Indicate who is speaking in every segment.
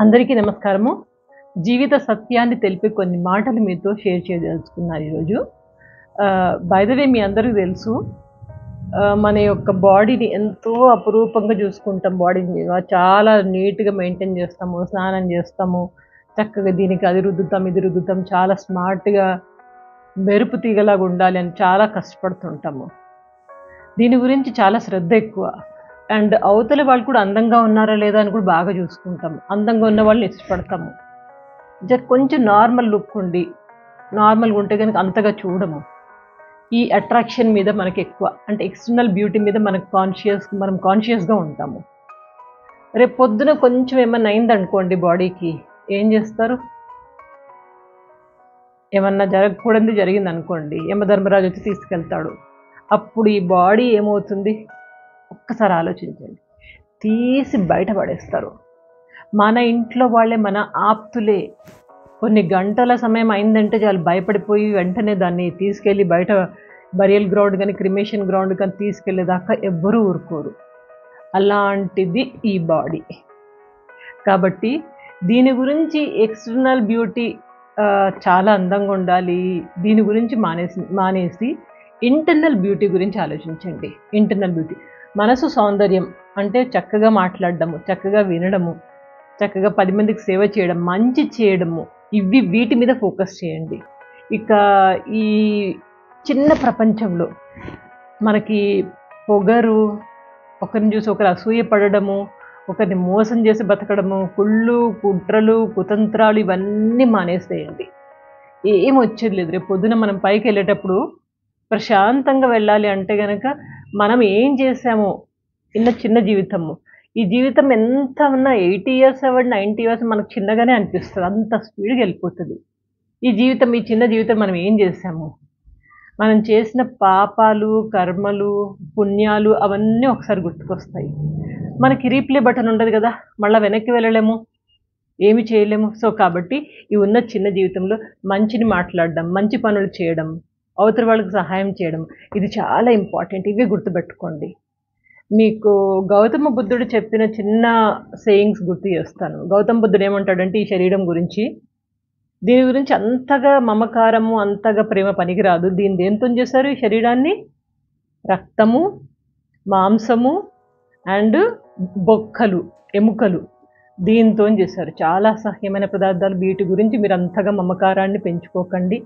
Speaker 1: అందరికీ నమస్కారము. జీవిత సత్యాన్ని తెలిపే కొన్ని మాటలు మీతో షేర్ చేయదలుచుకున్నాను ఈరోజు. బై ద వే మీ అందరికీ తెలుసు, మన యొక్క బాడీని ఎంతో అపురూపంగా చూసుకుంటాం. బాడీని చాలా నీట్‌గా మెయింటైన్ చేస్తాము. స్నానం చేస్తాము. చక్కగా దీనికి అది రుద్దుతాం, ఇది రుద్దుతాం. చాలా స్మార్ట్‌గా మెరుపు తీగలాగా ఉండాలి అని చాలా కష్టపడుతుంటాము. దీని గురించి చాలా శ్రద్ధ ఎక్కువ. అండ్ అవతల వాళ్ళు కూడా అందంగా ఉన్నారా లేదా అని కూడా బాగా చూసుకుంటాము. అందంగా ఉన్న వాళ్ళని ఇష్టపడతాము. కొంచెం నార్మల్ లుక్ ఉండి, నార్మల్‌గా ఉంటే గనుక అంతగా చూడము. ఈ అట్రాక్షన్ మీద మనకెక్కువ. అంటే ఎక్స్టర్నల్ బ్యూటీ మీద మనం కాన్షియస్‌గా ఉంటాము. రేపు పొద్దున కొంచెం ఏమన్నా అయిందనుకోండి బాడీకి, ఏం చేస్తారు? ఏమన్నా జరగకూడనిది జరిగిందనుకోండి, యమధర్మరాజు వచ్చి తీసుకెళ్తాడు. అప్పుడు ఈ బాడీ ఏమవుతుంది? ఒక్కసారి ఆలోచించండి. తీసి బయట పడేస్తారు. మన ఇంట్లో వాళ్ళే, మన ఆప్తులే. కొన్ని గంటల సమయం అయిందంటే చాలు భయపడిపోయి వెంటనే దాన్ని తీసుకెళ్ళి బయట బరియల్ గ్రౌండ్ కానీ, క్రిమేషన్ గ్రౌండ్ కానీ తీసుకెళ్ళేదాకా ఎవ్వరూ ఊరుకోరు. అలాంటిది ఈ బాడీ. కాబట్టి దీని గురించి ఎక్స్టర్నల్ బ్యూటీ చాలా అందంగా ఉండాలి, దీని గురించి మానేసి ఇంటర్నల్ బ్యూటీ గురించి ఆలోచించండి. ఇంటర్నల్ బ్యూటీ మనసు సౌందర్యం అంటే చక్కగా మాట్లాడడము, చక్కగా వినడము, చక్కగా 10 మందికి సేవ చేయడం, మంచి చేయడము, వీటి మీద ఫోకస్ చేయండి. ఇక ఈ చిన్న ప్రపంచంలో మనకి పొగరు, ఒకరిని చూసి ఒకరు అసూయ పడడము, ఒకరిని మోసం చేసి బతకడము, కుళ్ళు, కుట్రలు, కుతంత్రాలు ఇవన్నీ మానేసేయండి. ఏం వచ్చేది లేదు. రేపు పొద్దున మనం పైకి వెళ్ళేటప్పుడు ప్రశాంతంగా వెళ్ళాలి అంటే గనక మనం ఏం చేసామో చిన్న జీవితము, ఈ జీవితం ఎంత ఉన్నా 80 ఇయర్స్ అవ్వండి, 90 ఇయర్స్ మనకు చిన్నగానే అనిపిస్తుంది. అంత స్పీడ్గా వెళ్ళిపోతుంది ఈ చిన్న జీవితం. మనం ఏం చేసాము, మనం చేసిన పాపాలు, కర్మలు, పుణ్యాలు అవన్నీ ఒకసారి గుర్తుకొస్తాయి. మనకి రీప్లే బటన్ ఉండదు కదా, మళ్ళీ వెనక్కి వెళ్ళలేము, ఏమి చేయలేము. సో కాబట్టి ఈ చిన్న జీవితంలో మంచిని మాట్లాడడం, మంచి పనులు చేయడం, అవతల వాళ్ళకి సహాయం చేయడం, ఇది చాలా ఇంపార్టెంట్. ఇవే గుర్తుపెట్టుకోండి. మీకు గౌతమ బుద్ధుడు చెప్పిన చిన్న సేయింగ్స్ గుర్తు చేస్తాను. గౌతమ బుద్ధుడు ఏమంటాడంటే ఈ శరీరం గురించి, దీని గురించి అంతగా మమకారము, అంతగా ప్రేమ పనికిరాదు. దీన్ని దేంతో చేశారు? ఈ శరీరాన్ని రక్తము, మాంసము అండ్ బొక్కలు, ఎముకలు, దీంతో చేశారు. చాలా అసహ్యమైన పదార్థాలు. వీటి గురించి మీరు అంతగా మమకారాన్ని పెంచుకోకండి.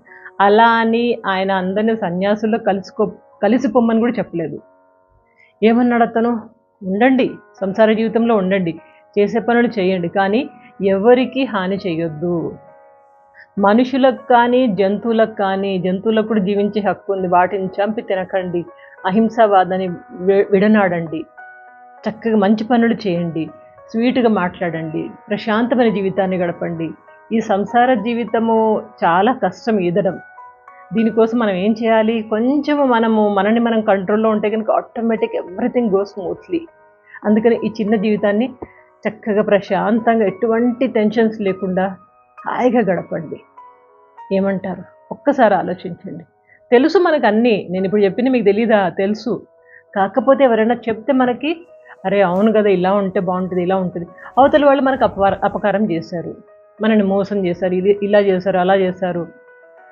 Speaker 1: అలా అని ఆయన అందరినీ సన్యాసుల్లో కలిసిపోమ్మని కూడా చెప్పలేదు. ఏమన్నాడు అతను? ఉండండి, సంసార జీవితంలో ఉండండి, చేసే పనులు చేయండి, కానీ ఎవరికి హాని చేయొద్దు. మనుషులకు కానీ, జంతువులకు కూడా జీవించే హక్కు ఉంది. వాటిని చంపి తినకండి, అహింసావాదాన్ని విడనాడండి, చక్కగా మంచి పనులు చేయండి, స్వీట్గా మాట్లాడండి, ప్రశాంతమైన జీవితాన్ని గడపండి. ఈ సంసార జీవితము చాలా కష్టం ఈదడం. దీనికోసం మనం ఏం చేయాలి? కొంచెము మనని మనం కంట్రోల్లో ఉంటే కనుక ఆటోమేటిక్ ఎవ్రీథింగ్ గోస్ స్మూత్లీ. అందుకని ఈ చిన్న జీవితాన్ని చక్కగా ప్రశాంతంగా, ఎటువంటి టెన్షన్స్ లేకుండా హాయిగా గడపండి. ఏమంటారు? ఒక్కసారి ఆలోచించండి. తెలుసు మనకు అన్నీ, నేను ఇప్పుడు చెప్పింది మీకు తెలీదా? తెలుసు. కాకపోతే ఎవరైనా చెప్తే మనకి అరే అవును కదా, ఇలా ఉంటే బాగుంటుంది, ఇలా ఉంటుంది. అవతల వాళ్ళు మనకు అపకారం చేశారు, మనని మోసం చేశారు, ఇలా చేశారు, అలా చేశారు,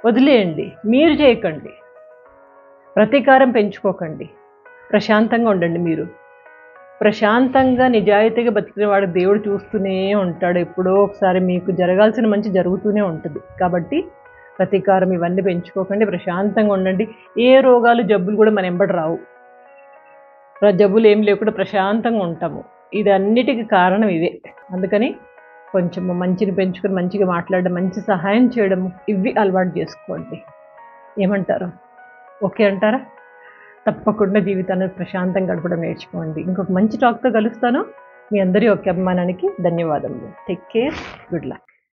Speaker 1: వదిలేయండి. మీరు చేయకండి, ప్రతీకారం పెంచుకోకండి, ప్రశాంతంగా ఉండండి. మీరు ప్రశాంతంగా నిజాయితీగా బతికిన వాడు దేవుడు చూస్తూనే ఉంటాడు. ఎప్పుడో ఒకసారి మీకు జరగాల్సిన మంచి జరుగుతూనే ఉంటుంది. కాబట్టి ప్రతీకారం ఇవన్నీ పెంచుకోకండి, ప్రశాంతంగా ఉండండి. ఏ రోగాలు, జబ్బులు కూడా మన వెంబడి రావు. జబ్బులు ఏం లేకుండా ప్రశాంతంగా ఉంటాము. ఇది అన్నిటికీ కారణం ఇవే. అందుకని కొంచెం మంచిని పెంచుకొని, మంచిగా మాట్లాడడం, మంచి సహాయం చేయడము, ఇవి అలవాటు చేసుకోండి. ఏమంటారు? ఓకే అంటారా? తప్పకుండా జీవితాన్ని ప్రశాంతంగా గడపడం నేర్చుకోండి. ఇంకొక మంచి టాక్తో కలుస్తాను. మీ అందరి యొక్క అభిమానానికి ధన్యవాదములు. Take care. Good luck.